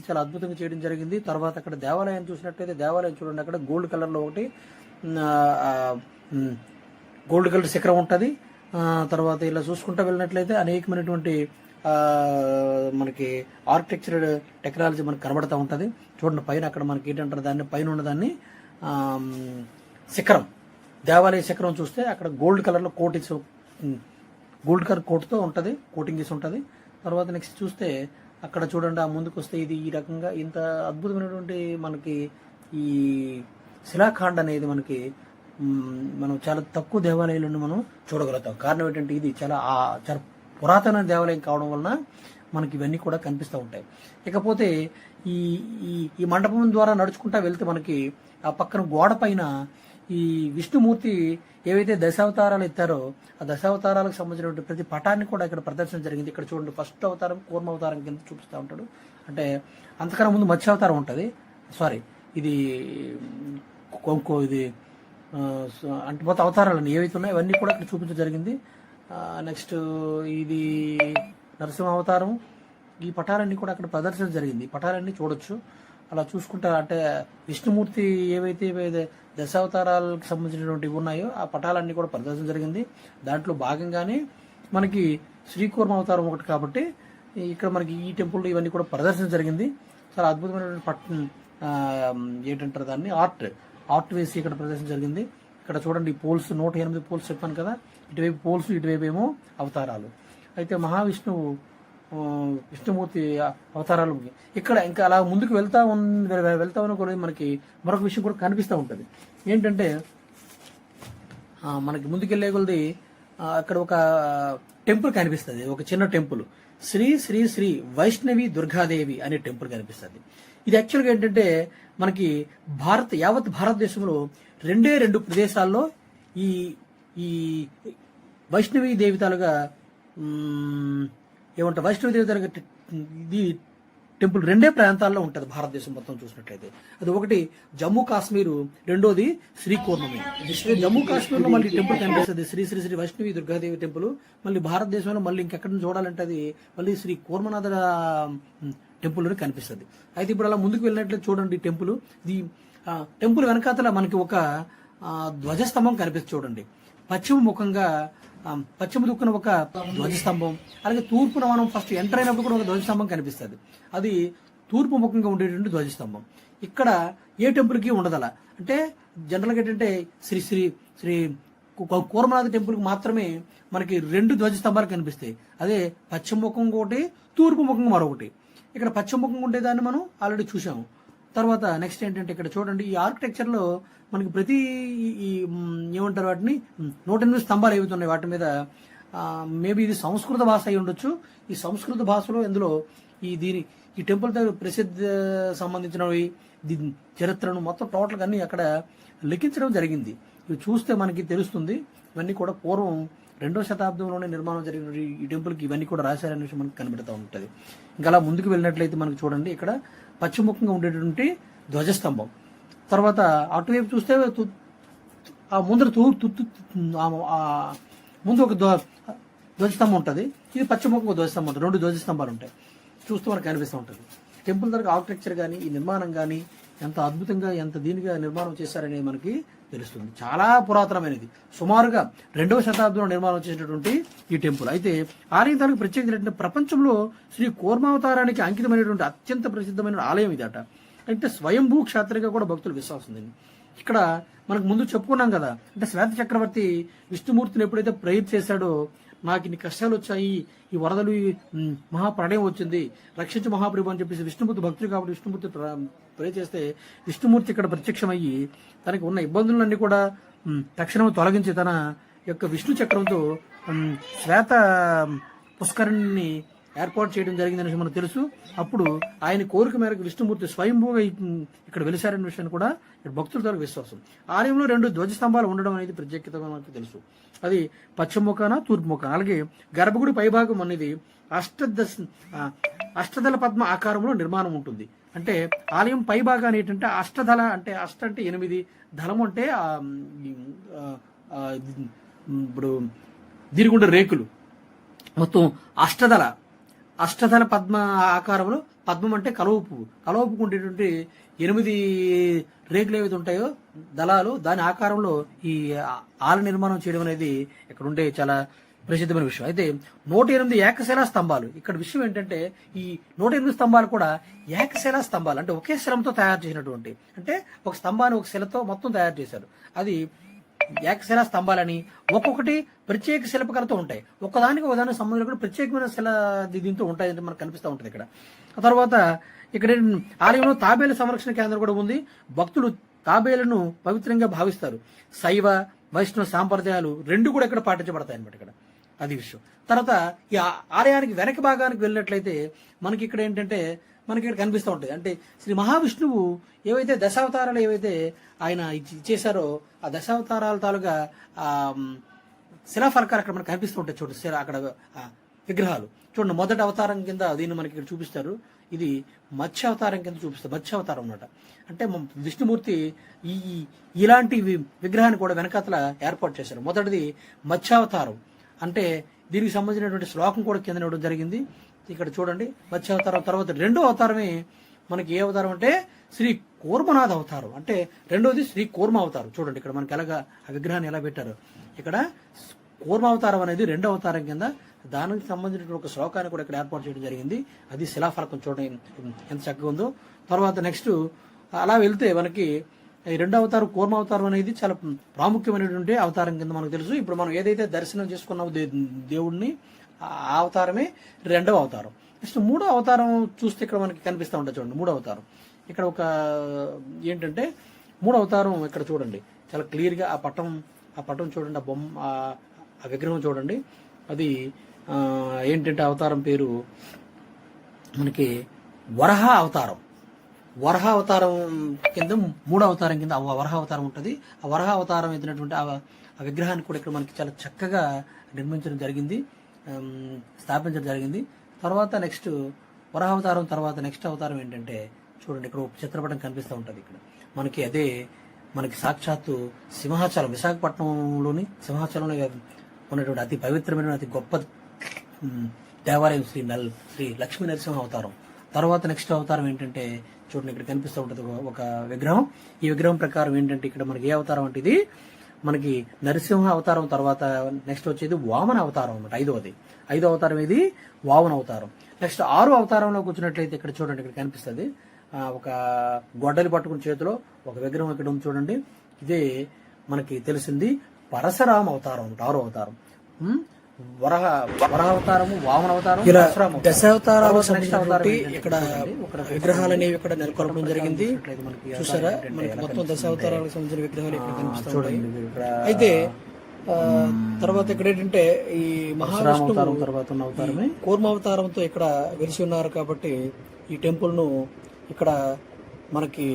చాలా అద్భుతంగా చేయడం జరిగింది. తర్వాత అక్కడ దేవాలయం చూసినట్లయితే దేవాలయం చూడండి, అక్కడ గోల్డ్ కలర్లో ఒకటి గోల్డ్ కలర్ శిఖరం ఉంటుంది. తర్వాత ఇలా చూసుకుంటూ వెళ్ళినట్లయితే అనేకమైనటువంటి మనకి ఆర్కిటెక్చర్ టెక్నాలజీ మనకు కనబడతా ఉంటుంది. చూడండి పైన అక్కడ మనకి ఏంటంటారు దాన్ని పైన ఉన్నదాన్ని శిఖరం, దేవాలయ శిఖరం చూస్తే అక్కడ గోల్డ్ కలర్లో గోల్డ్ కలర్ కోట్తో ఉంటుంది, కోటింగ్ చేసి ఉంటుంది. తర్వాత నెక్స్ట్ చూస్తే అక్కడ చూడండి ఆ ముందుకు వస్తే ఇది ఈ రకంగా ఇంత అద్భుతమైనటువంటి మనకి ఈ శిలాఖండ్ అనేది మనకి మనం చాలా తక్కువ దేవాలయాలను మనం చూడగలుగుతాం. కారణం ఏంటంటే ఇది చాలా చాలా పురాతన దేవాలయం కావడం వలన మనకి ఇవన్నీ కూడా కనిపిస్తూ ఉంటాయి. ఇకపోతే ఈ ఈ మండపం ద్వారా నడుచుకుంటా వెళ్తే మనకి ఆ పక్కన గోడ పైన ఈ విష్ణుమూర్తి ఏవైతే దశావతారాలు ఎత్తారో ఆ దశావతారాలకు సంబంధించినటువంటి ప్రతి పటాన్ని కూడా ఇక్కడ ప్రదర్శన జరిగింది. ఇక్కడ చూడండి ఫస్ట్ అవతారం కూర్మ అవతారం కింద చూపిస్తూ ఉంటాడు. అంటే అంతకన్నా ముందు మత్స్యావతారం ఉంటుంది. సారీ, ఇది ఇది అంటే మొత్తం అవతారాలు ఏవైతే ఉన్నాయో అవన్నీ కూడా ఇక్కడ చూపించడం జరిగింది. నెక్స్ట్ ఇది నరసింహ అవతారం. ఈ పటాలన్నీ కూడా అక్కడ ప్రదర్శన జరిగింది. పటాలన్నీ చూడొచ్చు. అలా చూసుకుంటా అంటే విష్ణుమూర్తి ఏవైతే దశావతారాలకు సంబంధించినటువంటివి ఉన్నాయో ఆ పటాలన్నీ కూడా ప్రదర్శన జరిగింది. దాంట్లో భాగంగానే మనకి శ్రీకూర్మ అవతారం ఒకటి కాబట్టి ఇక్కడ మనకి ఈ టెంపుల్ ఇవన్నీ కూడా ప్రదర్శన జరిగింది. చాలా అద్భుతమైనటువంటి ఏంటంటారు దాన్ని ఆర్ట్ వేసి ఇక్కడ ప్రదర్శన జరిగింది. ఇక్కడ చూడండి పోల్స్ 108 పోల్స్ చెప్పాను కదా, ఇటువైపు పోల్స్ ఇటువైపు ఏమో అవతారాలు. అయితే విష్ణుమూర్తి అవతారాలు ఇక్కడ ఇంకా అలా ముందుకు వెళ్తా ఉన్న మనకి మరొక విషయం కూడా కనిపిస్తూ ఉంటుంది. ఏంటంటే మనకి ముందుకెళ్లే కొలది అక్కడ ఒక టెంపుల్ కనిపిస్తుంది, ఒక చిన్న టెంపుల్, శ్రీ శ్రీ శ్రీ వైష్ణవి దుర్గాదేవి అనే టెంపుల్ కనిపిస్తుంది. ఇది యాక్చువల్గా ఏంటంటే మనకి యావత్ భారతదేశంలో 2 ప్రదేశాల్లో ఈ ఈ వైష్ణవి దేవతలుగా ఏమంటారు వైష్ణవి దేవతలుగా ఇది టెంపుల్ 2 ప్రాంతాల్లో ఉంటుంది భారతదేశం మొత్తం చూసినట్లయితే. అది ఒకటి జమ్మూ కాశ్మీర్, రెండోది శ్రీకూర్మమే. జమ్మూ కాశ్మీర్లో మళ్ళీ టెంపుల్ కనిపిస్తుంది శ్రీ శ్రీ శ్రీ వైష్ణవి దుర్గాదేవి టెంపుల్. మళ్ళీ భారతదేశంలో మళ్ళీ ఇంకెక్కడ చూడాలంటే అది మళ్ళీ శ్రీ కూర్మనాథ టెంపుల్ కనిపిస్తుంది. అయితే ఇప్పుడు అలా ముందుకు వెళ్ళినట్లయితే చూడండి టెంపుల్ వెనకాతల మనకి ఒక ధ్వజస్తంభం కనిపిస్తుంది. చూడంండి పశ్చిమ దిక్కున ఒక ధ్వజస్తంభం, అలాగే తూర్పున మనం ఫస్ట్ ఎంటర్ అయినప్పుడు కూడా ఒక ధ్వజస్తంభం కనిపిస్తుంది. అది తూర్పు ముఖంగా ఉండేటువంటి ధ్వజస్తంభం. ఇక్కడ ఏ టెంపుల్కి ఉండదల అంటే జనరల్గా ఏంటంటే శ్రీ శ్రీ శ్రీ కూర్మనాథ టెంపుల్కి మాత్రమే మనకి 2 ధ్వజస్తంభాలు కనిపిస్తాయి. అదే పశ్చిమ ముఖం ఒకటి, తూర్పు ముఖం మరొకటి. ఇక్కడ పశ్చిమ ముఖం ఉండేదాన్ని మనం ఆల్రెడీ చూసాము. తర్వాత నెక్స్ట్ ఏంటంటే ఇక్కడ చూడండి ఈ ఆర్కిటెక్చర్లో మనకి ప్రతి ఏమంటారు వాటిని 108 స్తంభాలు ఏవైతున్నాయి వాటి మీద మేబీ ఇది సంస్కృత భాష అయి ఉండొచ్చు. ఈ సంస్కృత భాషలో ఇందులో ఈ టెంపుల్ ప్రసిద్ధి సంబంధించినవి చరిత్రను మొత్తం టోటల్గా అన్ని అక్కడ లిఖించడం జరిగింది. ఇవి చూస్తే మనకి తెలుస్తుంది. ఇవన్నీ కూడా పూర్వం 2వ శతాబ్దంలోనే నిర్మాణం జరిగిన ఈ టెంపుల్కి ఇవన్నీ కూడా రాశారనే విషయం మనకు కనబడుతూ ఉంటుంది. ఇంకా అలా ముందుకు వెళ్ళినట్లయితే మనకి చూడండి ఇక్కడ పశ్చిమముఖంగా ఉండేటువంటి ధ్వజస్తంభం. తర్వాత అటువైపు చూస్తే ఆ ముందు ఒక ధ్వజస్తంభం ఉంటుంది. ఇది పశ్చిమముఖం ధ్వజస్తంభం ఉంటుంది. 2 ధ్వజస్తంభాలు ఉంటాయి. చూస్తూ మనకు కనిపిస్తూ ఉంటుంది. టెంపుల్ దగ్గర ఆర్కిటెక్చర్ కానీ ఈ నిర్మాణం కానీ ఎంత అద్భుతంగా ఎంత దీనిగా నిర్మాణం చేశారనేది మనకి తెలుస్తుంది. చాలా పురాతనమైనది, సుమారుగా 2వ శతాబ్దంలో నిర్మాణం చేసినటువంటి ఈ టెంపుల్. అయితే ఆలయం తాలూకు ప్రత్యేకత ఏంటంటే ప్రపంచంలో శ్రీ కూర్మావతారానికి అంకితమైనటువంటి అత్యంత ప్రసిద్ధమైన ఆలయం ఇదట. అంటే స్వయంభూ క్షేత్రంగా కూడా భక్తులు విశ్వాసం ఉంది. ఇక్కడ మనకు ముందు చెప్పుకున్నాం కదా, అంటే శ్వేత చక్రవర్తి విష్ణుమూర్తిని ఎప్పుడైతే ప్రేయర్ చేశాడో నాకు ఇన్ని కష్టాలు వచ్చాయి, ఈ వరదలు మహాప్రళయం వచ్చింది, రక్షించు మహాప్రభు అని చెప్పేసి విష్ణుమూర్తి భక్తులు కాబట్టి విష్ణుమూర్తి ప్రే చేస్తే విష్ణుమూర్తి ఇక్కడ ప్రత్యక్షమయ్యి తనకి ఉన్న ఇబ్బందులన్నీ కూడా తక్షణం తొలగించి తన యొక్క విష్ణు చక్రంతో శ్వేత పుష్కరిణిని ఏర్పాటు చేయడం జరిగిందనేసి మనకు తెలుసు. అప్పుడు ఆయన కోరిక మేరకు విష్ణుమూర్తి స్వయంభూగా ఇక్కడ వెలిశారనే విషయాన్ని కూడా ఇక్కడ భక్తుల ద్వారా విశ్వాసం. ఆలయంలో 2 ధ్వజస్తంభాలు ఉండడం అనేది ప్రత్యేకతగా మనకు తెలుసు. అది పశ్చిమ ముఖాన, తూర్పు ముఖాన. అలాగే గర్భగుడి పైభాగం అనేది అష్టదళ పద్మ ఆకారంలో నిర్మాణం ఉంటుంది. అంటే ఆలయం పై భాగాన్ని ఏంటంటే అష్టదళ అంటే అష్ట అంటే 8, దళం అంటే ఇప్పుడు దీనిగుండే రేకులు మొత్తం అష్టదళ పద్మ ఆకారంలో పద్మం అంటే కలువ పువ్వు. కలువ పువ్వు ఉండేటువంటి 8 రేకులు ఏవైతే ఉంటాయో దళాలు, దాని ఆకారంలో ఈ ఆల నిర్మాణం చేయడం అనేది ఇక్కడ ఉండే చాలా ప్రసిద్ధమైన విషయం. అయితే 108 ఏకశిలా స్తంభాలు. ఇక్కడ విషయం ఏంటంటే ఈ 108 స్తంభాలు కూడా ఏకశిలా స్తంభాలు, అంటే ఒకే శిలంతో తయారు చేసినటువంటి, అంటే ఒక స్తంభాన్ని ఒక శిలతో మొత్తం తయారు చేశారు. అది ఏకశిలా స్తంభాలని, ఒక్కొక్కటి ప్రత్యేక శిల్పకళతో ఉంటాయి. ఒకదానికి ఒకదానికి సంబంధం కూడా ప్రత్యేకమైన శిల దీంతో ఉంటాయి మనకు కనిపిస్తూ ఉంటుంది ఇక్కడ. ఆ తర్వాత ఇక్కడ ఆలయంలో తాబేలు సంరక్షణ కేంద్రం కూడా ఉంది. భక్తులు తాబేలను పవిత్రంగా భావిస్తారు. శైవ వైష్ణవ సాంప్రదాయాలు రెండు కూడా ఇక్కడ పాటించబడతాయి అన్నమాట ఇక్కడ. అది విషయం. తర్వాత ఈ ఆలయానికి వెనక భాగానికి వెళ్ళినట్లయితే మనకి ఇక్కడ ఏంటంటే మనకి ఇక్కడ కనిపిస్తూ ఉంటుంది. అంటే శ్రీ మహావిష్ణువు ఏవైతే దశావతారాలు ఏవైతే ఆయన చేశారో ఆ దశావతారాల తాలూగా శిలాఫలకాలు అక్కడ మనకు కనిపిస్తూ ఉంటాయి. చూడండి అక్కడ విగ్రహాలు చూడండి. మొదటి అవతారం కింద దీన్ని మనకి ఇక్కడ చూపిస్తారు. ఇది మత్స్య అవతారం కింద చూపిస్తారు. మత్స్య అవతారం అన్నమాట. అంటే విష్ణుమూర్తి ఇలాంటి విగ్రహాన్ని కూడా వెనకాతల ఏర్పాటు చేశారు. మొదటిది మత్స్యావతారం, అంటే దీనికి సంబంధించినటువంటి శ్లోకం కూడా కింద ఇవ్వడం జరిగింది. ఇక్కడ చూడండి మత్స్యావతారం. తర్వాత రెండో అవతారమే మనకి ఏ అవతారం అంటే శ్రీ కూర్మనాథ అవతారం, అంటే రెండోది శ్రీ కూర్మ అవతారం. చూడండి ఇక్కడ మనకి ఎలాగా ఆ విగ్రహాన్ని ఎలా పెట్టారు. ఇక్కడ కూర్మ అవతారం అనేది రెండో అవతారం కింద దానికి సంబంధించిన ఒక శ్లోకాన్ని కూడా ఇక్కడ ఏర్పాటు చేయడం జరిగింది. అది శిలాఫలకం చూడండి ఎంత చక్కగా ఉందో. తర్వాత నెక్స్ట్ అలా వెళ్తే మనకి ఈ రెండో అవతారం కూర్మ అవతారం అనేది చాలా ప్రాముఖ్యమైనటువంటి అవతారం కింద మనకు తెలుసు. ఇప్పుడు మనం ఏదైతే దర్శనం చేసుకున్నామో దేవుడిని, ఆ అవతారమే రెండవ అవతారం. నెక్స్ట్ మూడో అవతారం చూస్తే ఇక్కడ మనకి కనిపిస్తూ ఉంటుంది. చూడండి మూడో అవతారం ఇక్కడ ఒక ఏంటంటే మూడో అవతారం ఇక్కడ చూడండి చాలా క్లియర్గా ఆ పటం చూడండి, ఆ బొమ్మ ఆ విగ్రహం చూడండి. అది ఏంటంటే అవతారం పేరు మనకి వరహ అవతారం. వరహ అవతారం కింద మూడో అవతారం కింద వరహ అవతారం ఉంటుంది. ఆ వరహ అవతారం ఎత్తినటువంటి ఆ విగ్రహాన్ని కూడా ఇక్కడ మనకి చాలా చక్కగా నిర్మించడం జరిగింది, స్థాపించడం జరిగింది. తర్వాత నెక్స్ట్ వరహ అవతారం తర్వాత నెక్స్ట్ అవతారం ఏంటంటే చూడండి ఇక్కడ ఒక చిత్రపటం కనిపిస్తూ ఉంటుంది. ఇక్కడ మనకి అదే మనకి సాక్షాత్తు సింహాచలం, విశాఖపట్నంలోని సింహాచలంలో ఉన్నటువంటి అతి పవిత్రమైన అతి గొప్ప దేవాలయం శ్రీ లక్ష్మీ నరసింహ అవతారం. తర్వాత నెక్స్ట్ అవతారం ఏంటంటే చూడండి ఇక్కడ కనిపిస్తూ ఉంటుంది ఒక విగ్రహం. ఈ విగ్రహం ప్రకారం ఏంటంటే ఇక్కడ మనకి ఏ అవతారం అంటే ఇది మనకి నరసింహ అవతారం. తర్వాత నెక్స్ట్ వచ్చేది వామన అవతారం అన్నమాట. ఐదో అవతారం ఇది వామన అవతారం. నెక్స్ట్ 6వ అవతారంలోకి వచ్చినట్లయితే ఇక్కడ చూడండి ఇక్కడ కనిపిస్తుంది ఒక గొడ్డలి పట్టుకున్న చేతిలో ఒక విగ్రహం ఇక్కడ ఉంది చూడండి. ఇదే మనకి తెలిసింది పరశురామ అవతారం, 6వ అవతారం. వరహ అవతారము, వామన అవతారం, దశావతారాలు ఇక్కడ విగ్రహాలు అనేవి ఇక్కడ నెలకొల్పడం జరిగింది. చూసారా మనకి మొత్తం దశావతారాలకు సంబంధించిన విగ్రహాలు ఇక్కడ కనిపిస్తాయి. అయితే తర్వాత ఇక్కడ ఏంటంటే ఈ మహావిష్ణువు తర్వాత ఉన్న అవతారమే కూర్మావతారంతో ఇక్కడ వెలిసి ఉన్నారు. కాబట్టి ఈ టెంపుల్ ను ఇక్కడ మనకి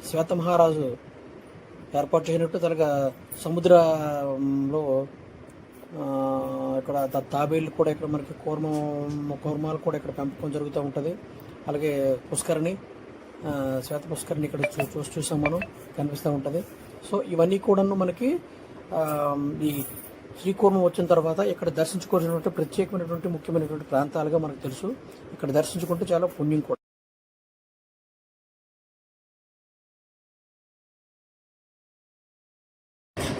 శ్వేత మహారాజు ఏర్పాటు చేసినట్టు తనగా సముద్రంలో ఇక్కడ తాబేళ్ళు కూడా ఇక్కడ మనకి కూర్మాలు కూడా ఇక్కడ పెంపకం జరుగుతూ ఉంటుంది. అలాగే పుష్కరిణి, శ్వేత పుష్కరిణి ఇక్కడ చూసాం మనం, కనిపిస్తూ ఉంటుంది. సో ఇవన్నీ కూడా మనకి ఈ శ్రీకూర్మం వచ్చిన తర్వాత ఇక్కడ దర్శించుకోవాల్సినటువంటి ప్రత్యేకమైనటువంటి ముఖ్యమైనటువంటి ప్రాంతాలుగా మనకు తెలుసు. ఇక్కడ దర్శించుకుంటే చాలా పుణ్యం కూడా.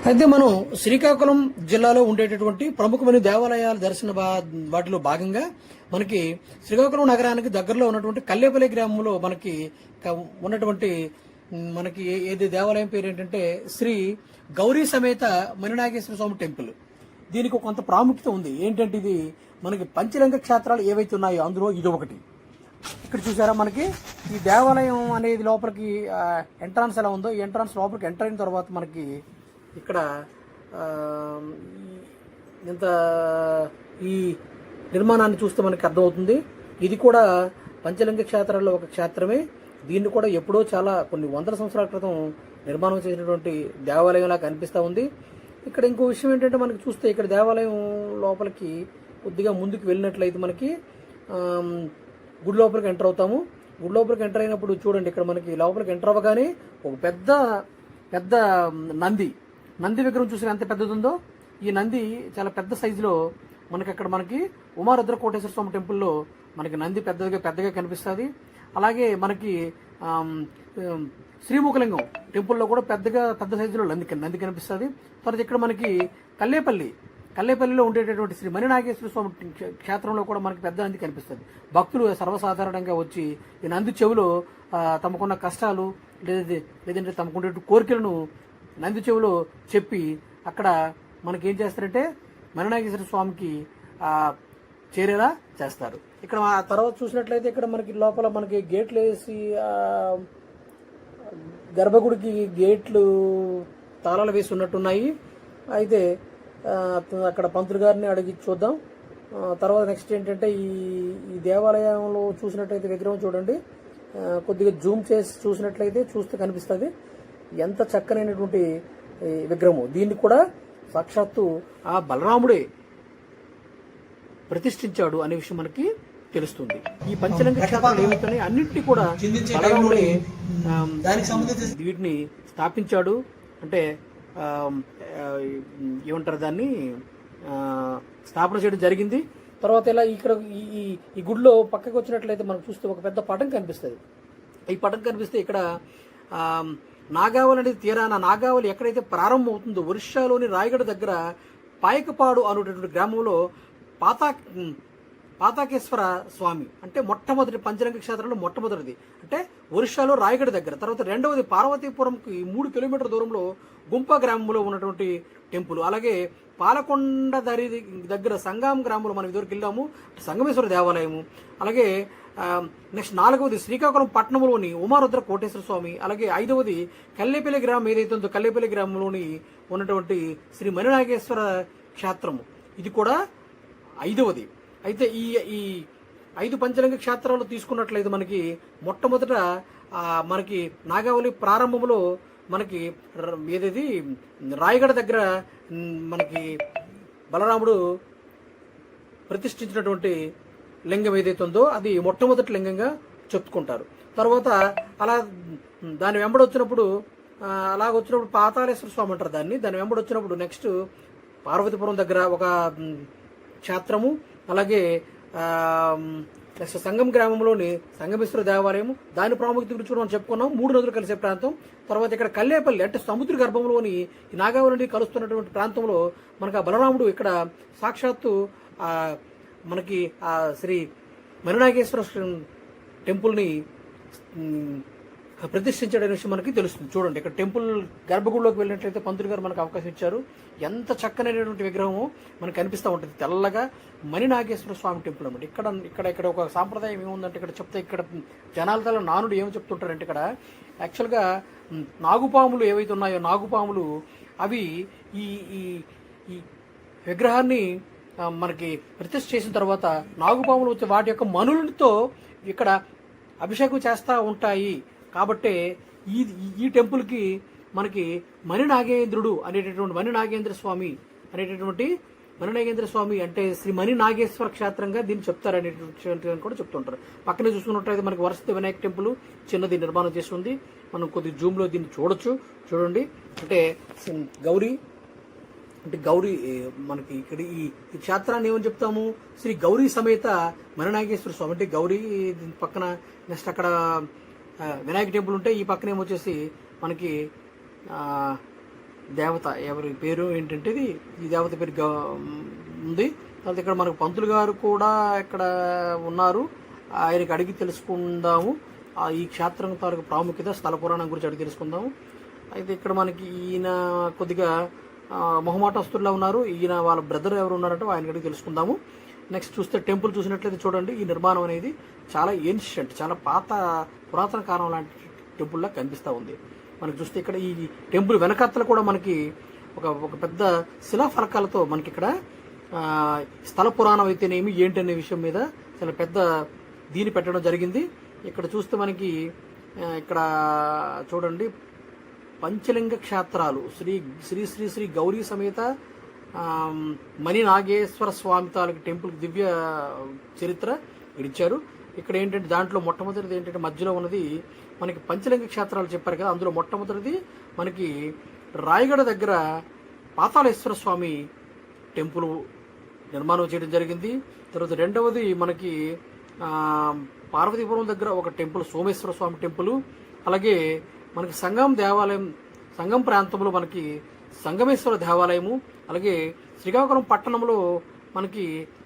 అయితే మనం శ్రీకాకుళం జిల్లాలో ఉండేటటువంటి ప్రముఖమైన దేవాలయాల దర్శన వాటిలో భాగంగా మనకి శ్రీకాకుళం నగరానికి దగ్గరలో ఉన్నటువంటి కల్లేపల్లి గ్రామంలో మనకి ఉన్నటువంటి మనకి ఏది దేవాలయం పేరు ఏంటంటే శ్రీ గౌరీ సమేత మణినాగేశ్వర స్వామి టెంపుల్. దీనికి కొంత ప్రాముఖ్యత ఉంది. ఏంటంటే ఇది మనకి పంచలింగ క్షేత్రాలు ఏవైతే ఉన్నాయో అందులో ఇది ఒకటి. ఇక్కడ చూసారా మనకి ఈ దేవాలయం అనేది లోపలికి ఎంట్రన్స్ ఎలా ఉందో, ఈ ఎంట్రన్స్ లోపలికి ఎంటర్ అయిన తర్వాత మనకి ఇక్కడ ఇంత ఈ నిర్మాణాన్ని చూస్తే మనకి అర్థమవుతుంది. ఇది కూడా పంచలింగ క్షేత్రాల్లో ఒక క్షేత్రమే. దీన్ని కూడా ఎప్పుడో చాలా కొన్ని వందల సంవత్సరాల క్రితం నిర్మాణం చేసినటువంటి దేవాలయంలా కనిపిస్తూ ఉంది. ఇక్కడ ఇంకో విషయం ఏంటంటే మనకి చూస్తే ఇక్కడ దేవాలయం లోపలికి కొద్దిగా ముందుకు వెళ్ళినట్లయితే మనకి గుడి లోపలికి ఎంటర్ అవుతాము. గుడి లోపలికి ఎంటర్ అయినప్పుడు చూడండి ఇక్కడ మనకి లోపలికి ఎంటర్ అవ్వగానే ఒక పెద్ద నంది విగ్రహం చూసిన ఎంత పెద్దది ఉందో. ఈ నంది చాలా పెద్ద సైజులో మనకి అక్కడ మనకి ఉమారుద్ర కోటేశ్వర స్వామి టెంపుల్లో మనకి నంది పెద్దగా కనిపిస్తుంది. అలాగే మనకి శ్రీముఖలింగం టెంపుల్లో కూడా పెద్ద సైజులో నంది కనిపిస్తుంది. తర్వాత ఇక్కడ మనకి కల్లేపల్లిలో ఉండేటటువంటి శ్రీ మణినాగేశ్వర స్వామి క్షేత్రంలో కూడా మనకి పెద్ద నంది కనిపిస్తుంది. భక్తులు సర్వసాధారణంగా వచ్చి ఈ నంది చెవిలో తమకున్న కష్టాలు లేదంటే తమకుండే కోరికలను నంది చెవిలో చెప్పి అక్కడ మనకి ఏం చేస్తారంటే మణినాగేశ్వర స్వామికి చేరేలా చేస్తారు. ఇక్కడ తర్వాత చూసినట్లయితే ఇక్కడ మనకి లోపల మనకి గేట్లు వేసి గర్భగుడికి గేట్లు తాళాలు వేసి ఉన్నట్టున్నాయి. అయితే అక్కడ పంతులు గారిని అడిగి చూద్దాం. తర్వాత నెక్స్ట్ ఏంటంటే ఈ దేవాలయంలో చూసినట్లయితే విగ్రహం చూడండి, కొద్దిగా జూమ్ చేసి చూస్తే కనిపిస్తుంది ఎంత చక్కనైనటువంటి విగ్రహము. దీన్ని కూడా సాక్షాత్తు ఆ బలరాముడే ప్రతిష్ఠించాడు అనే విషయం మనకి తెలుస్తుంది. ఈ పంచలింగ క్షేత్రాలు ఏమిటనే అన్నింటినీ కూడా బలరాముడే వీటిని స్థాపించాడు. అంటే ఏమంటారు దాన్ని స్థాపన చేయడం జరిగింది. తర్వాత ఇలా ఇక్కడ ఈ గుడిలో పక్కకి వచ్చినట్లయితే మనం చూస్తే ఒక పెద్ద పటం కనిపిస్తుంది. ఈ పటం కనిపిస్తే ఇక్కడ నాగావళి అనేది తీరాన నాగావళి ఎక్కడైతే ప్రారంభం అవుతుందో ఒరిస్సాలోని రాయగడ దగ్గర పాయకపాడు అనేటటువంటి గ్రామంలో పాతాకేశ్వర స్వామి అంటే మొట్టమొదటి పంచలింగ క్షేత్రంలో మొట్టమొదటిది అంటే ఒరిస్సాలో రాయగడ దగ్గర. తర్వాత రెండవది పార్వతీపురంకి 3 కిలోమీటర్ల దూరంలో గుంప గ్రామంలో ఉన్నటువంటి టెంపుల్. అలాగే పాలకొండ దరి దగ్గర సంగం గ్రామంలో మనం ఇదివరకు వెళ్ళాము, సంగమేశ్వర దేవాలయము. అలాగే నెక్స్ట్ 4వది శ్రీకాకుళం పట్టణంలోని ఉమారుద్ర కోటేశ్వర స్వామి. అలాగే 5వది కల్లేపల్లి గ్రామం ఏదైతే ఉందో కల్లేపల్లి గ్రామంలోని ఉన్నటువంటి శ్రీ మణినాగేశ్వర క్షేత్రము, ఇది కూడా 5వది. అయితే ఈ 5 పంచలింగ క్షేత్రాలు తీసుకున్నట్లయితే మనకి మొట్టమొదట మనకి నాగావళి ప్రారంభంలో మనకి ఏదైతే రాయగడ దగ్గర మనకి బలరాముడు ప్రతిష్ఠించినటువంటి లింగం ఏదైతే ఉందో అది మొట్టమొదటి లింగంగా చెప్పుకుంటారు. తర్వాత అలా దాని వెంబడొచ్చినప్పుడు పాతాళేశ్వర స్వామి అంటారు దాన్ని వెంబడొచ్చినప్పుడు నెక్స్ట్ పార్వతీపురం దగ్గర ఒక క్షేత్రము. అలాగే నెక్స్ట్ సంగం గ్రామంలోని సంగమేశ్వర దేవాలయము, దాని ప్రాముఖ్యత గురించి కూడా మనం చెప్పుకున్నాం. 3 నదులు కలిసే ప్రాంతం. తర్వాత ఇక్కడ కల్లేపల్లి అంటే సముద్ర గర్భంలోని ఈ నాగావళిని కలుస్తున్నటువంటి ప్రాంతంలో మనకు ఆ బలరాముడు ఇక్కడ సాక్షాత్తు మనకి ఆ శ్రీ మణినాగేశ్వర టెంపుల్ని ప్రతిష్ఠించడం విషయం మనకి తెలుస్తుంది. చూడండి ఇక్కడ టెంపుల్ గర్భగుడిలోకి వెళ్ళినట్లయితే పంతులు గారు మనకు అవకాశం ఇచ్చారు. ఎంత చక్కనైనటువంటి విగ్రహము మనకు కనిపిస్తూ ఉంటుంది తెల్లగా. మణినాగేశ్వర స్వామి టెంపుల్ అన్నమాట. ఇక్కడ ఒక సాంప్రదాయం ఏముందంటే ఇక్కడ చెప్తే ఇక్కడ జనాల నానుడు ఏమి చెప్తుంటారంటే ఇక్కడ యాక్చువల్గా నాగుపాములు ఏవైతే ఉన్నాయో నాగుపాములు అవి ఈ ఈ విగ్రహాన్ని మనకి ప్రతిష్ఠ చేసిన తర్వాత నాగుపాములు వచ్చి వాటి యొక్క మనులతో ఇక్కడ అభిషేకం చేస్తూ ఉంటాయి. కాబట్టి ఈ టెంపుల్కి మనకి మణినాగేంద్రుడు అనేటటువంటి మణినాగేంద్ర స్వామి అంటే శ్రీ మణినాగేశ్వర క్షేత్రంగా దీన్ని చెప్తారు అనేటువంటి కూడా చెప్తుంటారు. పక్కనే చూసుకున్నట్లయితే మనకి వరసిద్ధి వినాయక టెంపుల్ చిన్నది నిర్మాణం చేస్తుంది. మనం కొద్ది జూమ్లో దీన్ని చూడండి. అంటే గౌరీ మనకి ఇక్కడ ఈ క్షేత్రాన్ని ఏమని చెప్తాము, శ్రీ గౌరీ సమేత మణినాగేశ్వర స్వామి. అంటే గౌరీ పక్కన నెక్స్ట్ అక్కడ వినాయక టెంపుల్ ఉంటే ఈ పక్కన ఏమొచ్చేసి మనకి దేవత ఎవరి పేరు ఏంటంటే ఈ దేవత పేరు ఉంది. తర్వాత ఇక్కడ మనకు పంతులు గారు కూడా ఇక్కడ ఉన్నారు, ఆయనకి అడిగి తెలుసుకుందాము ఈ క్షేత్రం తాలూకు ప్రాముఖ్యత, స్థల పురాణం గురించి అడిగి తెలుసుకుందాము. అయితే ఇక్కడ మనకి ఈయన కొద్దిగా మొహమాటస్తుల్లో ఉన్నారు, ఈయన వాళ్ళ బ్రదర్ ఎవరు ఉన్నారంటే ఆయన అడిగి తెలుసుకుందాము. నెక్స్ట్ చూస్తే టెంపుల్ చూసినట్లయితే చూడండి, ఈ నిర్మాణం అనేది చాలా ఏన్షియంట్, చాలా పురాతన కాలం లాంటి టెంపుల్లా కనిపిస్తూ ఉంది. మనకి చూస్తే ఇక్కడ ఈ టెంపుల్ వెనకత్తలు కూడా మనకి ఒక పెద్ద శిలాఫలకాలతో మనకి ఇక్కడ స్థల పురాణం అయితేనేమి ఏంటనే విషయం మీద చాలా పెద్ద దీన్ని పెట్టడం జరిగింది. ఇక్కడ చూస్తే మనకి ఇక్కడ చూడండి పంచలింగ క్షేత్రాలు శ్రీ శ్రీ శ్రీ శ్రీ గౌరీ సమేత మణినాగేశ్వర స్వామి తాలూకు టెంపుల్ దివ్య చరిత్ర ఇచ్చారు. ఇక్కడ ఏంటంటే దాంట్లో మొట్టమొదటిది ఏంటంటే మధ్యలో ఉన్నది మనకి పంచలింగ క్షేత్రాలు చెప్పారు కదా, అందులో మొట్టమొదటిది మనకి రాయగడ దగ్గర పాతాళేశ్వర స్వామి టెంపుల్ నిర్మాణం చేయడం జరిగింది. తర్వాత రెండవది మనకి పార్వతీపురం దగ్గర ఒక టెంపుల్, సోమేశ్వర స్వామి టెంపుల్, అలాగే మనకి సంగం ప్రాంతంలో మనకి సంగమేశ్వర దేవాలయము, అలాగే శ్రీకాకుళం పట్టణంలో మనకి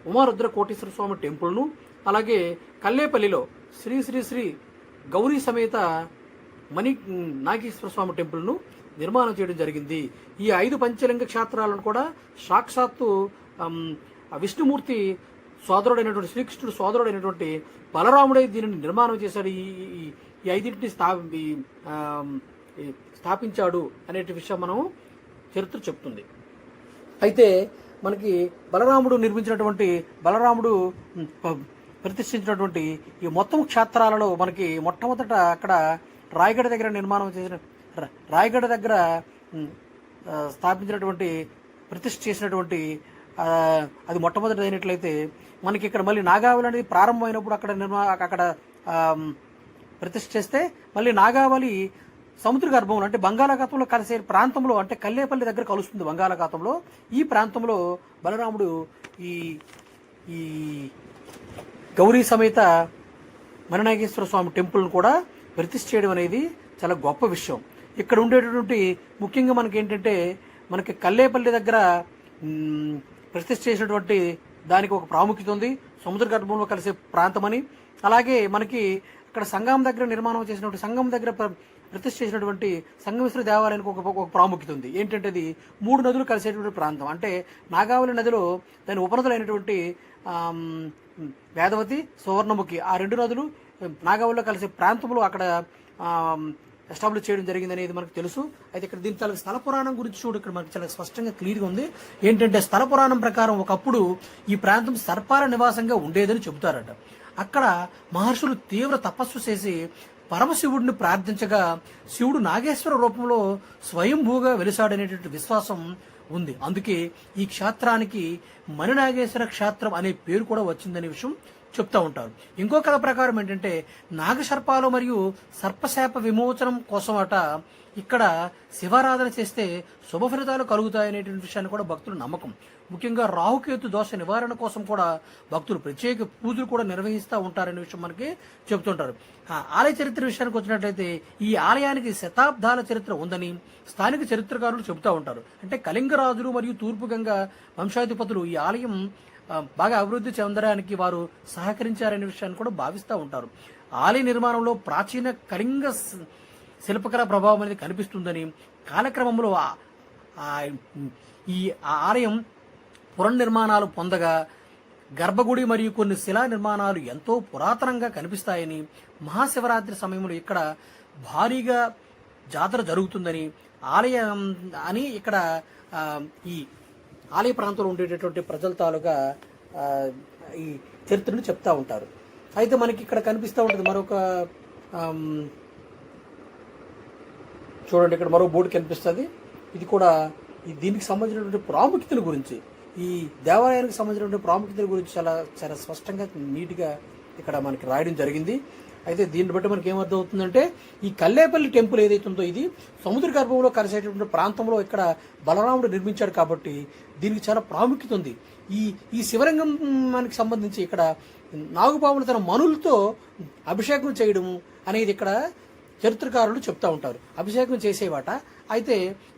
ఉమారుద్ర కోటేశ్వర స్వామి టెంపుల్ను, అలాగే కల్లేపల్లిలో శ్రీ శ్రీ శ్రీ గౌరీ సమేత మణి నాగేశ్వర స్వామి టెంపుల్ను నిర్మాణం చేయడం జరిగింది. ఈ 5 పంచలింగ క్షేత్రాలను కూడా సాక్షాత్తు విష్ణుమూర్తి సోదరుడైనటువంటి, శ్రీకృష్ణుడు సోదరుడైనటువంటి బలరాముడై దీనిని నిర్మాణం చేశాడు, ఈ 5టిని స్థాపించాడు అనే విషయం మనం చరిత్ర చెప్తుంది. అయితే మనకి బలరాముడు ప్రతిష్ఠించినటువంటి ఈ మొత్తం క్షేత్రాలలో మనకి మొట్టమొదట అక్కడ రాయగడ దగ్గర స్థాపించినటువంటి, ప్రతిష్ఠ చేసినటువంటి అది మొట్టమొదటి అయినట్లయితే మనకి ఇక్కడ మళ్ళీ నాగావళి అనేది ప్రారంభమైనప్పుడు అక్కడ ప్రతిష్ఠ చేస్తే మళ్ళీ నాగావళి సముద్ర గర్భంలో అంటే బంగాళాఖాతంలో కలిసే ప్రాంతంలో, అంటే కల్లేపల్లి దగ్గర కలుస్తుంది బంగాళాఖాతంలో. ఈ ప్రాంతంలో బలరాముడు ఈ గౌరీ సమేత మణినాగేశ్వర స్వామి టెంపుల్ను కూడా ప్రతిష్ఠ చేయడం అనేది చాలా గొప్ప విషయం. ఇక్కడ ఉండేటటువంటి ముఖ్యంగా మనకి ఏంటంటే, మనకి కల్లేపల్లి దగ్గర ప్రతిష్ఠ చేసినటువంటి దానికి ఒక ప్రాముఖ్యత ఉంది, సముద్ర గర్భంలో కలిసే ప్రాంతమని. అలాగే మనకి అక్కడ సంగం దగ్గర ప్రతిష్ఠ చేసినటువంటి సంగమేశ్వర దేవాలయానికి ఒక ప్రాముఖ్యత ఉంది. ఏంటంటే అది 3 నదులు కలిసేటువంటి ప్రాంతం. అంటే నాగావళి నదిలో దాని ఉపనదులైనటువంటి వేదవతి, సువర్ణముఖి, ఆ 2 నదులు నాగావళిలో కలిసే ప్రాంతంలో అక్కడ ఎస్టాబ్లిష్ చేయడం జరిగింది అనేది మనకు తెలుసు. అయితే ఇక్కడ దీని చాలా స్థల పురాణం గురించి ఇక్కడ మనకి చాలా స్పష్టంగా క్లియర్గా ఉంది. ఏంటంటే స్థల పురాణం ప్రకారం ఒకప్పుడు ఈ ప్రాంతం సర్పాల నివాసంగా ఉండేదని చెబుతారట. అక్కడ మహర్షులు తీవ్ర తపస్సు చేసి పరమశివుడిని ప్రార్థించగా శివుడు నాగేశ్వర రూపంలో స్వయంభూగా వెలిసాడనేటువంటి విశ్వాసం ఉంది. అందుకే ఈ క్షేత్రానికి మణినాగేశ్వర క్షేత్రం అనే పేరు కూడా వచ్చిందనే విషయం చెప్తా ఉంటారు. ఇంకో కథ ప్రకారం ఏంటంటే నాగసర్పాలు మరియు సర్పశాప విమోచనం కోసం ఇక్కడ శివారాధన చేస్తే శుభ ఫలితాలు కలుగుతాయనేటువంటి విషయాన్ని కూడా భక్తుల నమ్మకం. ముఖ్యంగా రాహుకేతు దోష నివారణ కోసం కూడా భక్తులు ప్రత్యేక పూజలు కూడా నిర్వహిస్తూ ఉంటారనే విషయం మనకి చెబుతుంటారు. ఆలయ చరిత్ర విషయానికి వచ్చినట్లయితే ఈ ఆలయానికి శతాబ్దాల చరిత్ర ఉందని స్థానిక చరిత్రకారులు చెబుతూ ఉంటారు. అంటే కళింగరాజులు మరియు తూర్పు గంగ వంశాధిపతులు ఈ ఆలయం బాగా అభివృద్ధి చెందడానికి వారు సహకరించారనే విషయాన్ని కూడా భావిస్తూ ఉంటారు. ఆలయ నిర్మాణంలో ప్రాచీన కళింగ శిల్పకళ ప్రభావం అనేది కనిపిస్తుందని, కాలక్రమంలో ఈ ఆలయం పునర్నిర్మాణాలు పొందగా గర్భగుడి మరియు కొన్ని శిలా నిర్మాణాలు ఎంతో పురాతనంగా కనిపిస్తాయని, మహాశివరాత్రి సమయంలో ఇక్కడ భారీగా జాతర జరుగుతుందని ఆలయం అని ఇక్కడ ఈ ఆలయ ప్రాంతంలో ఉండేటటువంటి ప్రజల తాలూగా ఈ చరిత్రను చెప్తా ఉంటారు. అయితే మనకి ఇక్కడ కనిపిస్తూ ఉంటుంది మరొక చూడండి, ఇక్కడ మరో బోర్డు కనిపిస్తుంది. ఇది కూడా దీనికి సంబంధించినటువంటి ప్రాముఖ్యతల గురించి, ఈ దేవాలయానికి సంబంధించినటువంటి ప్రాముఖ్యతల గురించి చాలా చాలా స్పష్టంగా నీట్గా ఇక్కడ మనకి రాయడం జరిగింది. అయితే దీన్ని బట్టి మనకి ఏమర్థం అవుతుందంటే, ఈ కల్లేపల్లి టెంపుల్ ఏదైతే ఉందో ఇది సముద్ర గర్భంలో కలిసేటటువంటి ప్రాంతంలో ఇక్కడ బలరాముడు నిర్మించాడు కాబట్టి దీనికి చాలా ప్రాముఖ్యత ఉంది. ఈ శివలింగం మనకి సంబంధించి ఇక్కడ నాగుపాములు తన మనులతో అభిషేకం చేయడం అనేది ఇక్కడ చరిత్రకారులు చెప్తా ఉంటారు. అభిషేకం చేసేవాట. అయితే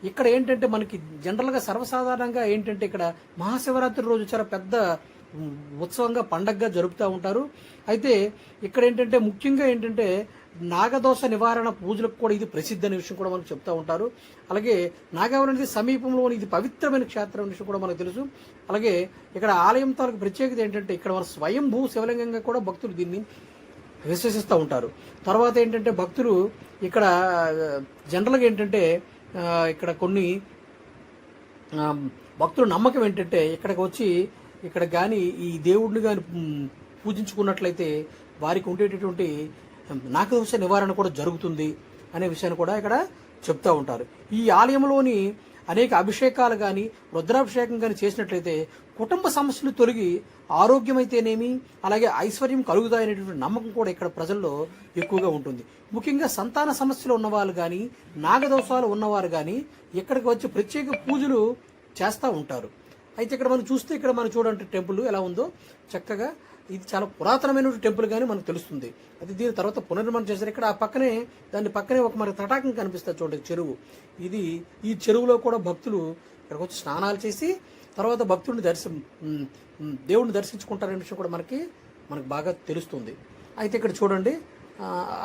ఇక్కడ ఏంటంటే మనకి జనరల్గా సర్వసాధారణంగా ఏంటంటే ఇక్కడ మహాశివరాత్రి రోజు చాలా పెద్ద ఉత్సవంగా పండగగా జరుపుతూ ఉంటారు. అయితే ఇక్కడ ఏంటంటే ముఖ్యంగా ఏంటంటే నాగదోష నివారణ పూజలకు కూడా ఇది ప్రసిద్ధి అనే విషయం కూడా మనకు చెప్తా ఉంటారు. అలాగే నాగావళి అనేది సమీపంలో ఇది పవిత్రమైన క్షేత్రం విషయం కూడా మనకు తెలుసు. అలాగే ఇక్కడ ఆలయం తాలూకు ప్రత్యేకత ఏంటంటే ఇక్కడ మన స్వయంభూ శివలింగంగా కూడా భక్తులు దీన్ని విశ్వసిస్తూ ఉంటారు. తర్వాత ఏంటంటే భక్తులు ఇక్కడ జనరల్గా ఏంటంటే ఇక్కడ కొన్ని భక్తుల నమ్మకం ఏంటంటే ఇక్కడికి వచ్చి ఇక్కడ కానీ ఈ దేవుడిని కానీ పూజించుకున్నట్లయితే వారికి ఉండేటటువంటి నాగదోష నివారణ కూడా జరుగుతుంది అనే విషయాన్ని కూడా ఇక్కడ చెప్తూ ఉంటారు. ఈ ఆలయంలోని అనేక అభిషేకాలు కానీ రుద్రాభిషేకం కానీ చేసినట్లయితే కుటుంబ సమస్యలు తొలగి ఆరోగ్యమైతేనేమి అలాగే ఐశ్వర్యం కలుగుతాయనేటువంటి నమ్మకం కూడా ఇక్కడ ప్రజల్లో ఎక్కువగా ఉంటుంది. ముఖ్యంగా సంతాన సమస్యలు ఉన్నవాళ్ళు కానీ నాగదోషాలు ఉన్నవారు కానీ ఇక్కడికి వచ్చి ప్రత్యేక పూజలు చేస్తూ ఉంటారు. అయితే ఇక్కడ మనం చూస్తే ఇక్కడ మనం చూడండి టెంపుల్ ఎలా ఉందో చక్కగా ఇది చాలా పురాతనమైన టెంపుల్ కానీ మనకు తెలుస్తుంది. అది దీని తర్వాత పునర్నిర్మాణం చేశారు. ఇక్కడ ఆ పక్కనే దాని పక్కనే ఒక మనకి తటాకం కనిపిస్తుంది చూడండి, చెరువు. ఈ చెరువులో కూడా భక్తులు ఇక్కడికి వచ్చి స్నానాలు చేసి తర్వాత భక్తుడిని దేవుడిని దర్శించుకుంటారనే విషయం కూడా మనకి బాగా తెలుస్తుంది. అయితే ఇక్కడ చూడండి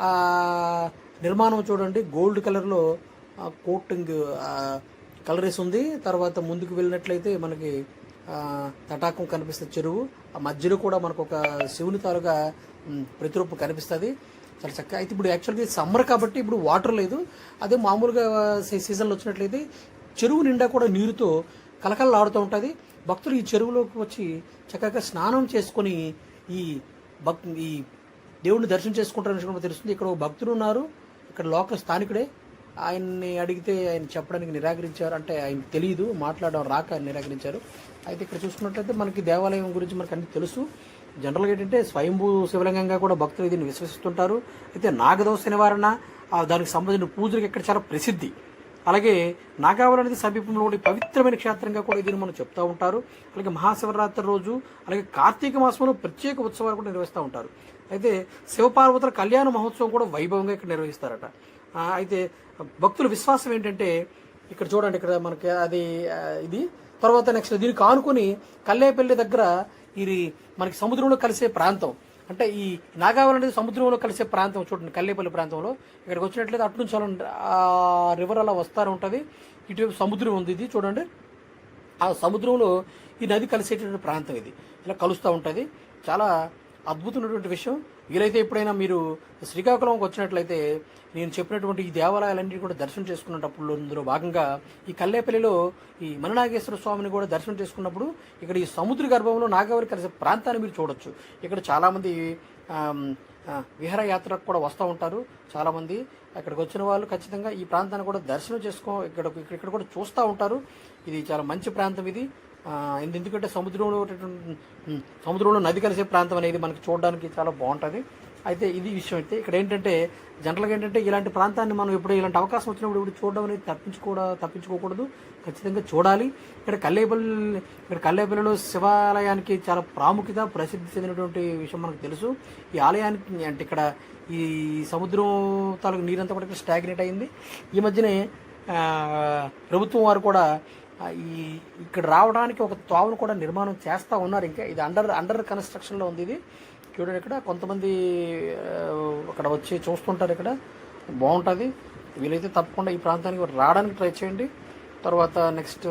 ఆ నిర్మాణం చూడండి, గోల్డ్ కలర్లో కోటింగ్ కలర్ వేసి ఉంది. తర్వాత ముందుకు వెళ్ళినట్లయితే మనకి తటాకం కనిపిస్తుంది, చెరువు. ఆ మధ్యలో కూడా మనకు ఒక శివుని తాలుగా ప్రతిరూపం కనిపిస్తుంది, చాలా చక్కగా. అయితే ఇప్పుడు యాక్చువల్గా సమ్మర్ కాబట్టి ఇప్పుడు వాటర్ లేదు. అదే మామూలుగా సీజన్లో వచ్చినట్లయితే చెరువు నిండా కూడా నీరుతో కలకలలాడుతూ ఉంటుంది. భక్తులు ఈ చెరువులోకి వచ్చి చక్కగా స్నానం చేసుకొని ఈ దేవుడిని దర్శనం చేసుకుంటారని కూడా తెలుస్తుంది. ఇక్కడ ఒక భక్తులు ఉన్నారు, ఇక్కడ లోకల్ స్థానికుడే. ఆయన్ని అడిగితే ఆయన చెప్పడానికి నిరాకరించారు, అంటే ఆయన తెలియదు, మాట్లాడడం రాక నిరాకరించారు. అయితే ఇక్కడ చూసుకున్నట్లయితే మనకి దేవాలయం గురించి మనకు అన్ని తెలుసు. జనరల్గా ఏంటంటే స్వయంభూ శివలింగంగా కూడా భక్తులు దీన్ని విశ్వసిస్తుంటారు. అయితే నాగదోష నివారణ దానికి సంబంధించిన పూజలకు ఇక్కడ చాలా ప్రసిద్ధి. అలాగే నాగావళి అనేది సమీపంలో ఉండే పవిత్రమైన క్షేత్రంగా కూడా దీన్ని మనం చెప్తూ ఉంటారు. అలాగే మహాశివరాత్రి రోజు అలాగే కార్తీక మాసంలో ప్రత్యేక ఉత్సవాలు కూడా నిర్వహిస్తూ ఉంటారు. అయితే శివపార్వతుల కళ్యాణ మహోత్సవం కూడా వైభవంగా ఇక్కడ నిర్వహిస్తారట. అయితే భక్తుల విశ్వాసం ఏంటంటే ఇక్కడ చూడండి, ఇక్కడ మనకి అది ఇది తర్వాత నెక్స్ట్ దీనికి ఆనుకొని కల్లేపల్లి దగ్గర ఇది మనకి సముద్రంలో కలిసే ప్రాంతం, అంటే ఈ నాగావళి అనేది సముద్రంలో కలిసే ప్రాంతం చూడండి, కల్లేపల్లి ప్రాంతంలో. ఇక్కడికి వచ్చినట్లయితే అటు నుంచి ఆ రివర్ అలా వస్తూ ఉంటుంది. ఇటువైపు సముద్రం ఉంది, ఇది చూడండి. ఆ సముద్రంలో ఈ నది కలిసేటటువంటి ప్రాంతం ఇది, ఇలా కలుస్తూ ఉంటుంది. చాలా అద్భుతమైనటువంటి విషయం. వీలైతే ఎప్పుడైనా మీరు శ్రీకాకుళంకి వచ్చినట్లయితే నేను చెప్పినటువంటి ఈ దేవాలయాలన్నింటినీ కూడా దర్శనం చేసుకున్నప్పుడు ఇందులో భాగంగా ఈ కల్లేపల్లిలో ఈ మణినాగేశ్వర స్వామిని కూడా దర్శనం చేసుకున్నప్పుడు ఇక్కడ ఈ సముద్ర గర్భంలో నాగావళి కలిసే ప్రాంతాన్ని మీరు చూడొచ్చు. ఇక్కడ చాలామంది విహారయాత్రకు కూడా వస్తూ ఉంటారు. చాలామంది అక్కడికి వచ్చిన వాళ్ళు ఖచ్చితంగా ఈ ప్రాంతాన్ని కూడా దర్శనం ఇక్కడ కూడా చూస్తూ ఉంటారు. ఇది చాలా మంచి ప్రాంతం ఇది. ఎందుకంటే సముద్రంలో నది కలిసే ప్రాంతం అనేది మనకి చూడడానికి చాలా బాగుంటుంది. అయితే ఇది విషయం. అయితే ఇక్కడ ఏంటంటే జనరల్గా ఏంటంటే ఇలాంటి ప్రాంతాన్ని మనం ఇప్పుడు ఇలాంటి అవకాశం వచ్చినప్పుడు ఇప్పుడు చూడడం అనేది తప్పించుకోకూడదు, ఖచ్చితంగా చూడాలి. ఇక్కడ కల్లేపల్లిలో శివాలయానికి చాలా ప్రాముఖ్యత ప్రసిద్ధి చెందినటువంటి విషయం మనకు తెలుసు. ఈ ఆలయానికి అంటే ఇక్కడ ఈ సముద్రం తాలూకు నీరంతా కూడా ఇక్కడ స్టాగ్నేట్ అయింది. ఈ మధ్యనే ప్రభుత్వం వారు కూడా ఇక్కడ రావడానికి ఒక తావును కూడా నిర్మాణం చేస్తూ ఉన్నారు. ఇంకా ఇది అండర్ కన్స్ట్రక్షన్లో ఉంది. ఇది చూడండి, ఇక్కడ కొంతమంది అక్కడ వచ్చి చూస్తుంటారు. ఇక్కడ బాగుంటుంది. వీలైతే తప్పకుండా ఈ ప్రాంతానికి రావడానికి ట్రై చేయండి. తర్వాత నెక్స్ట్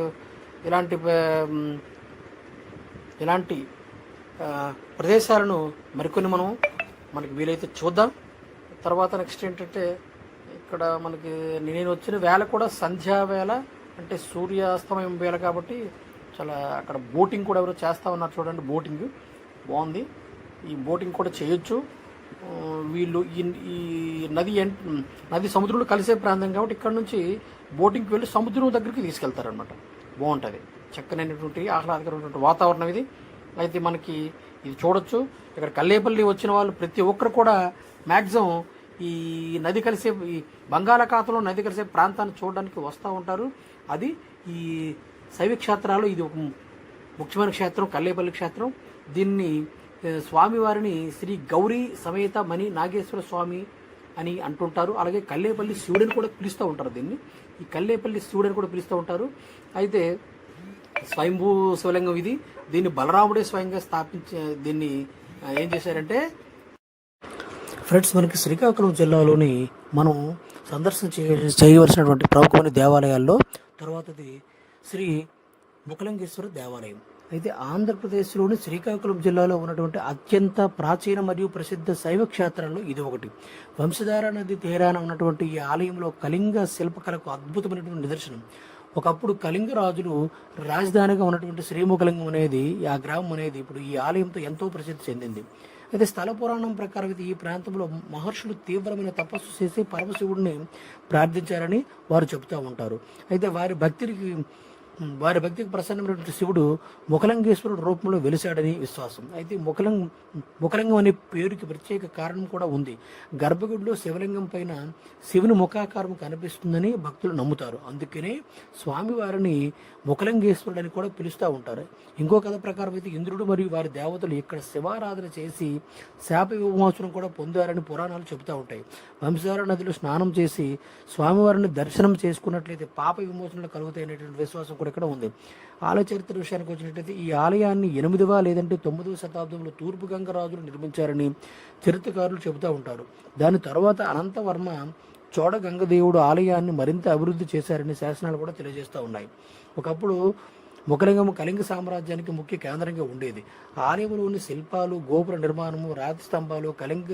ఇలాంటి ప్రదేశాలను మరికొన్ని మనకి వీలైతే చూద్దాం. తర్వాత నెక్స్ట్ ఏంటంటే ఇక్కడ మనకి నేను వచ్చిన వేళ కూడా సంధ్యా వేళ, అంటే సూర్యాస్తమయం వేళ కాబట్టి చాలా అక్కడ బోటింగ్ కూడా ఎవరో చేస్తూ ఉన్నారు చూడండి. బోటింగ్ బాగుంది, ఈ బోటింగ్ కూడా చేయొచ్చు. వీళ్ళు ఈ నది సముద్రంలో కలిసే ప్రాంతం కాబట్టి ఇక్కడ నుంచి బోటింగ్కి వెళ్ళి సముద్రం దగ్గరికి తీసుకెళ్తారనమాట. బాగుంటుంది, చక్కనైనటువంటి ఆహ్లాదకరమైనటువంటి వాతావరణం ఇది. అయితే మనకి ఇది చూడొచ్చు. ఇక్కడ కల్లేపల్లి వచ్చిన వాళ్ళు ప్రతి ఒక్కరు కూడా మ్యాక్సిమం ఈ నది కలిసే ఈ బంగాళాఖాతంలో నది కలిసే ప్రాంతాన్ని చూడడానికి వస్తూ ఉంటారు. అది ఈ శైవ క్షేత్రాలు ఇది ఒక ముఖ్యమైన క్షేత్రం, కల్లేపల్లి క్షేత్రం. దీన్ని స్వామివారిని శ్రీ గౌరీ సమేత మణి నాగేశ్వర స్వామి అని అంటుంటారు. అలాగే కల్లేపల్లి శివుడిని కూడా పిలుస్తూ ఉంటారు. ఈ కల్లేపల్లి శివుడిని కూడా పిలుస్తూ ఉంటారు. అయితే స్వయంభూ శివలింగం ఇది. దీన్ని బలరాముడే స్వయంగా దీన్ని ఏం చేశారంటే ఫ్రెండ్స్, మనకి శ్రీకాకుళం జిల్లాలోని మనం సందర్శన చేయవలసినటువంటి ప్రముఖమైన దేవాలయాల్లో తర్వాతది శ్రీ ముఖలింగేశ్వర దేవాలయం. అయితే ఆంధ్రప్రదేశ్లోని శ్రీకాకుళం జిల్లాలో ఉన్నటువంటి అత్యంత ప్రాచీన మరియు ప్రసిద్ధ శైవ క్షేత్రాల్లో ఇది ఒకటి. వంశధార నది తీరాన ఉన్నటువంటి ఈ ఆలయంలో కళింగ శిల్పకళకు అద్భుతమైనటువంటి నిదర్శనం. ఒకప్పుడు కళింగ రాజులు రాజధానిగా ఉన్నటువంటి శ్రీముఖలింగం అనేది, ఆ గ్రామం అనేది ఇప్పుడు ఈ ఆలయంతో ఎంతో ప్రసిద్ధి చెందింది. అయితే స్థల పురాణం ప్రకారం ఈ ప్రాంతంలో మహర్షులు తీవ్రమైన తపస్సు చేసి పరమశివుడిని ప్రార్థించారని వారు చెబుతూ ఉంటారు. అయితే వారి భక్తికి వారి భక్తికి ప్రసన్నమైనటువంటి శివుడు ముఖలింగేశ్వరుడు రూపంలో వెలిశాడని విశ్వాసం. అయితే ముఖలింగం అనే పేరుకి ప్రత్యేక కారణం కూడా ఉంది. గర్భగుడిలో శివలింగం పైన శివుని ముఖాకారం కనిపిస్తుందని భక్తులు నమ్ముతారు. అందుకనే స్వామివారిని ముఖలింగేశ్వరుడు అని కూడా పిలుస్తూ ఉంటారు. ఇంకో కథ ప్రకారం అయితే ఇంద్రుడు మరియు వారి దేవతలు ఇక్కడ శివారాధన చేసి శాప విమోచనం కూడా పొందారని పురాణాలు చెబుతూ ఉంటాయి. వంశధార నదిలో స్నానం చేసి స్వామివారిని దర్శనం చేసుకున్నట్లయితే పాప విమోచనలు కలుగుతాయనేటువంటి విశ్వాసం కూడా ఇక్కడ ఉంది. ఆలయ చరిత్ర విషయానికి వచ్చినట్లయితే ఈ ఆలయాన్ని 8వ లేదంటే 9వ శతాబ్దంలో తూర్పు గంగరాజులు నిర్మించారని చరిత్రకారులు చెబుతూ ఉంటారు. దాని తర్వాత అనంతవర్మ చోడ గంగదేవుడు ఆలయాన్ని మరింత అభివృద్ధి చేశారని శాసనాలు కూడా తెలియజేస్తూ ఉన్నాయి. ఒకప్పుడు ముఖలింగము కళింగ సామ్రాజ్యానికి ముఖ్య కేంద్రంగా ఉండేది. ఆలయంలోని శిల్పాలు, గోపుర నిర్మాణము, రాతి స్తంభాలు కళింగ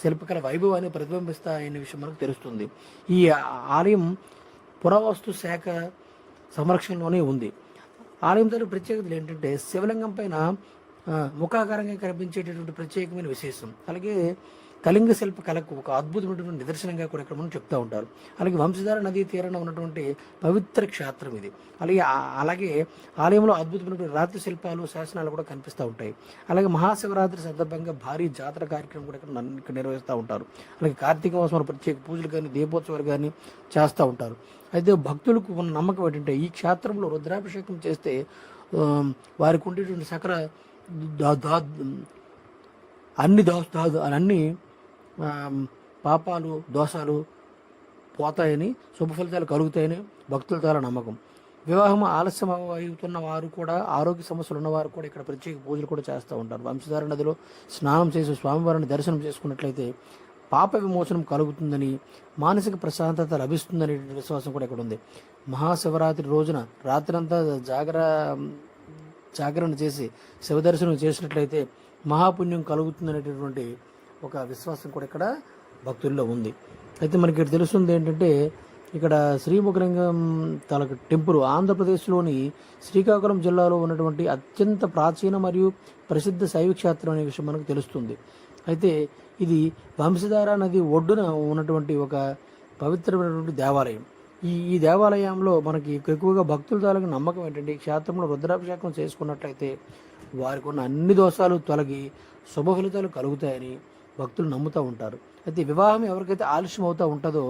శిల్పకళ వైభవాన్ని ప్రతిబింబిస్తాయనే విషయం మనకు తెలుస్తుంది. ఈ ఆలయం పురావస్తు శాఖ సంరక్షణలోనే ఉంది. ఆలయం తన ప్రత్యేకతలు ఏంటంటే శివలింగం పైన ముఖాకారంగా కనిపించేటటువంటి ప్రత్యేకమైన విశేషం. అలాగే కళింగ శిల్ప కళకు ఒక అద్భుతమైనటువంటి నిదర్శనంగా కూడా ఇక్కడ మనం చెప్తూ ఉంటారు. అలాగే వంశధార నదీ తీరాన ఉన్నటువంటి పవిత్ర క్షేత్రం ఇది. అలాగే ఆలయంలో అద్భుతమైనటువంటి రాతి శిల్పాలు, శాసనాలు కూడా కనిపిస్తూ ఉంటాయి. అలాగే మహాశివరాత్రి సందర్భంగా భారీ జాతర కార్యక్రమం కూడా ఇక్కడ నిర్వహిస్తూ ఉంటారు. అలాగే కార్తీక మాసంలో ప్రత్యేక పూజలు కానీ దీపోత్సవాలు కానీ చేస్తూ ఉంటారు. అయితే భక్తులకు ఉన్న నమ్మకం ఏంటంటే ఈ క్షేత్రంలో రుద్రాభిషేకం చేస్తే వారికి ఉండేటువంటి సకల అన్ని పాపాలు, దోషాలు పోతాయని, శుభ ఫలితాలు కలుగుతాయని భక్తుల చాలా నమ్మకం. వివాహం ఆలస్యం అవుతున్న వారు కూడా, ఆరోగ్య సమస్యలు ఉన్నవారు కూడా ఇక్కడ ప్రత్యేక పూజలు కూడా చేస్తూ ఉంటారు. వంశధార నదిలో స్నానం చేసి స్వామివారిని దర్శనం చేసుకున్నట్లయితే పాప విమోచనం కలుగుతుందని, మానసిక ప్రశాంతత లభిస్తుందనే విశ్వాసం కూడా ఇక్కడ ఉంది. మహాశివరాత్రి రోజున రాత్రంతా జాగరణ చేసి శివదర్శనం చేసినట్లయితే మహాపుణ్యం కలుగుతుందనేటటువంటి ఒక విశ్వాసం కూడా ఇక్కడ భక్తుల్లో ఉంది. అయితే మనకి ఇక్కడ తెలుస్తుంది ఏంటంటే ఇక్కడ శ్రీముఖలింగం తాలూకు టెంపుల్ ఆంధ్రప్రదేశ్లోని శ్రీకాకుళం జిల్లాలో ఉన్నటువంటి అత్యంత ప్రాచీన మరియు ప్రసిద్ధ శైవ క్షేత్రం అనే విషయం మనకు తెలుస్తుంది. అయితే ఇది వంశధార నది ఒడ్డున ఉన్నటువంటి ఒక పవిత్రమైనటువంటి దేవాలయం. ఈ దేవాలయంలో మనకి ఎక్కువగా భక్తుల తాలూకు నమ్మకం ఏంటంటే ఈ క్షేత్రంలో రుద్రాభిషేకం చేసుకున్నట్లయితే వారికి ఉన్న అన్ని దోషాలు తొలగి శుభ ఫలితాలు కలుగుతాయని భక్తులు నమ్ముతూ ఉంటారు. అయితే వివాహం ఎవరికైతే ఆలస్యం అవుతూ ఉంటుందో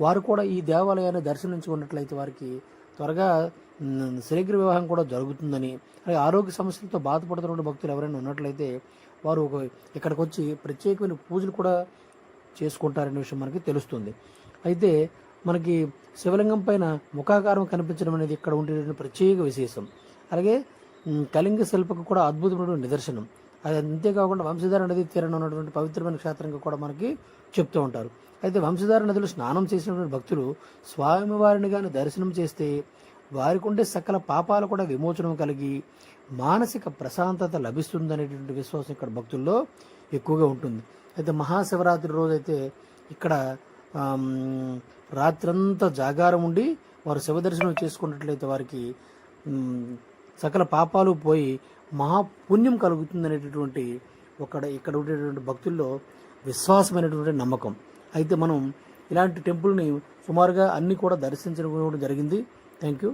వారు కూడా ఈ దేవాలయాన్ని దర్శించుకున్నట్లయితే వారికి త్వరగా శీఘ్ర వివాహం కూడా జరుగుతుందని, అలాగే ఆరోగ్య సమస్యలతో బాధపడుతున్న భక్తులు ఎవరైనా ఉన్నట్లయితే వారు ఇక్కడికి వచ్చి ప్రత్యేకమైన పూజలు కూడా చేసుకుంటారనే విషయం మనకి తెలుస్తుంది. అయితే మనకి శివలింగం పైన ముఖాకారం కనిపించడం అనేది ఇక్కడ ఉండేటువంటి ప్రత్యేక విశేషం. అలాగే కళింగ శిల్పకు కూడా అద్భుతమైన నిదర్శనం. అది అంతేకాకుండా వంశధార నది తీరాన ఉన్నటువంటి పవిత్రమైన క్షేత్రంగా కూడా మనకి చెప్తూ ఉంటారు. అయితే వంశధార నదిలో స్నానం చేసినటువంటి భక్తులు స్వామివారిని కానీ దర్శనం చేస్తే వారికి ఉండే సకల పాపాలు కూడా విమోచనం కలిగి మానసిక ప్రశాంతత లభిస్తుందనేటువంటి విశ్వాసం ఇక్కడ భక్తుల్లో ఎక్కువగా ఉంటుంది. అయితే మహాశివరాత్రి రోజైతే ఇక్కడ రాత్రంతా జాగారం ఉండి వారు శివదర్శనం చేసుకున్నట్లయితే వారికి సకల పాపాలు పోయి మహాపుణ్యం కలుగుతుందనేటటువంటి ఇక్కడ ఉండేటువంటి భక్తుల్లో విశ్వాసమైనటువంటి నమ్మకం. అయితే మనం ఇలాంటి టెంపుల్ని సుమారుగా అన్నీ కూడా దర్శించడం జరిగింది. Thank you.